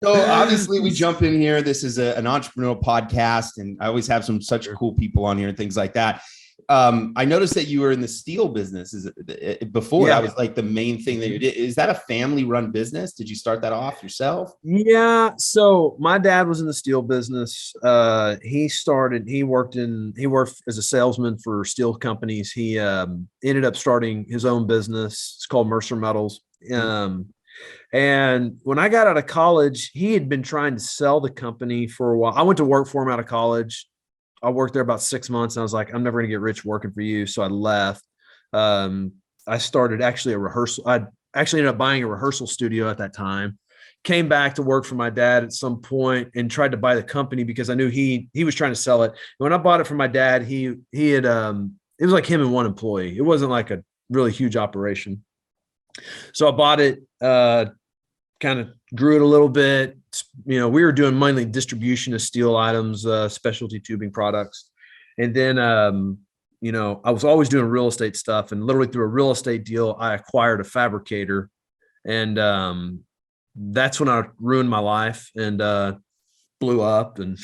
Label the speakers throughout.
Speaker 1: So obviously we jump in here. This is an entrepreneurial podcast, and I always have such cool people on here and things like that. I noticed that you were in the steel business before.
Speaker 2: Yeah.
Speaker 1: That was like the main thing that you did. Is that a family run business? Did you start that off yourself?
Speaker 2: Yeah. So my dad was in the steel business. He worked as a salesman for steel companies. He ended up starting his own business. It's called Mercer Metals. Um, and when I got out of college, he had been trying to sell the company for a while. I went to work for him out of college. I worked there about 6 months, and I was like, I'm never going to get rich working for you. So I left. Um, I started actually a rehearsal. I actually ended up buying a rehearsal studio at that time. Came back to work for my dad at some point and tried to buy the company because I knew he was trying to sell it. And when I bought it from my dad, he had it was like him and one employee. It wasn't like a really huge operation. So I bought it, kind of grew it a little bit. We were doing mainly distribution of steel items, specialty tubing products. And then, I was always doing real estate stuff. And literally through a real estate deal, I acquired a fabricator. And that's when I ruined my life and blew up. And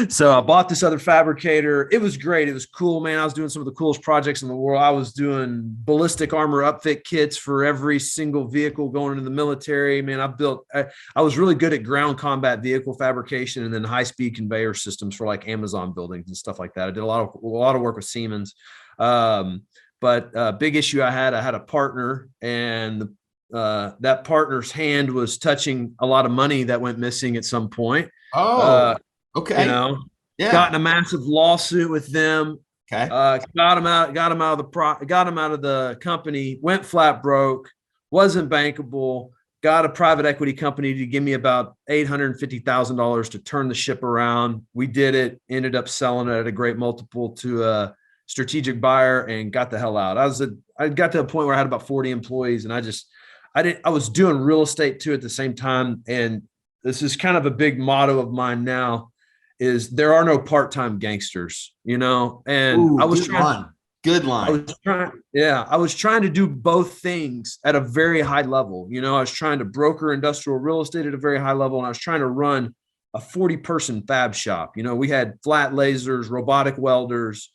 Speaker 2: so I bought this other fabricator. It was great. It was cool, man. I was doing some of the coolest projects in the world. I was doing ballistic armor upfit kits for every single vehicle going into the military. Man, I was really good at ground combat vehicle fabrication and then high speed conveyor systems for like Amazon buildings and stuff like that. I did a lot of work with Siemens. But big issue I had a partner, and that partner's hand was touching a lot of money that went missing at some point.
Speaker 1: Oh, okay. Yeah.
Speaker 2: Got in a massive lawsuit with them.
Speaker 1: Okay.
Speaker 2: Got him out of the company, went flat broke, wasn't bankable, got a private equity company to give me about $850,000 to turn the ship around. We did it, ended up selling it at a great multiple to a strategic buyer and got the hell out. I got to a point where I had about 40 employees, and I was doing real estate too at the same time. And this is kind of a big motto of mine now is there are no part-time gangsters, and
Speaker 1: Ooh, good line.
Speaker 2: I was trying to do both things at a very high level. I was trying to broker industrial real estate at a very high level, and I was trying to run a 40-person fab shop. We had flat lasers, robotic welders,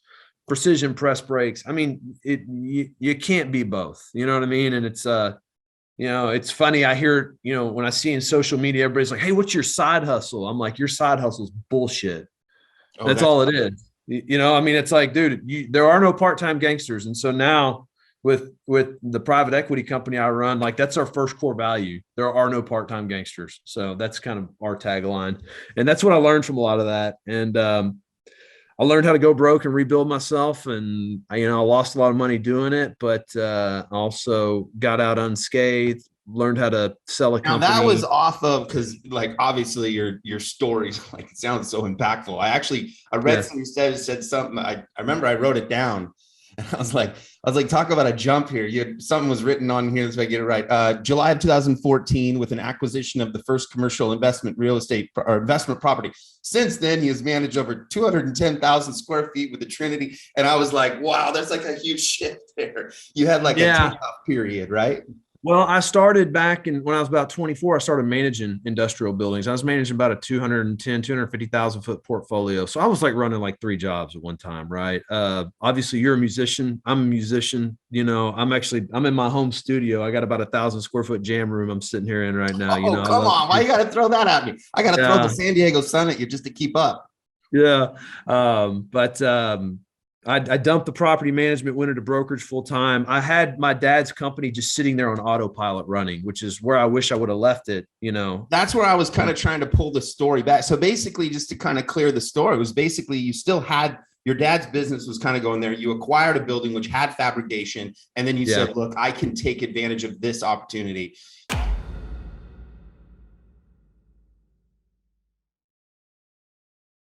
Speaker 2: precision press brakes. I mean, you can't be both, you know what I mean? And it's funny. I hear, when I see in social media, everybody's like, "Hey, what's your side hustle?" I'm like, "Your side hustle is bullshit." That's all it is. I mean, it's like, dude, there are no part-time gangsters. And so now with the private equity company I run, like that's our first core value. There are no part-time gangsters. So that's kind of our tagline. And that's what I learned from a lot of that. And, I learned how to go broke and rebuild myself. And I lost a lot of money doing it, but also got out unscathed, learned how to sell a company.
Speaker 1: Now that was off of, because like obviously your stories, like it sounds so impactful. I read something you said something. I remember I wrote it down. And I was like, talk about a jump here. Something was written on here. Let's make I get it right. July of 2014, with an acquisition of the first commercial investment real estate or investment property. Since then, he has managed over 210,000 square feet with the Trinity. And I was like, wow, there's like a huge shift there. You had like a takeoff period, right?
Speaker 2: Well, I started back when I was about 24, I started managing industrial buildings. I was managing about a 250,000 foot portfolio. So I was like running like 3 jobs at one time, right? Obviously you're a musician. I'm a musician. I'm in my home studio. I got about 1,000 square foot jam room I'm sitting here in right now.
Speaker 1: Come on. Why you got to throw that at me? I got to throw the San Diego Sun at you just to keep up.
Speaker 2: Yeah. I dumped the property management, went into brokerage full time. I had my dad's company just sitting there on autopilot running, which is where I wish I would have left it.
Speaker 1: That's where I was kind of trying to pull the story back. So basically, just to kind of clear the story, it was basically you still had your dad's business was kind of going there. You acquired a building which had fabrication, and then you said, "Look, I can take advantage of this opportunity."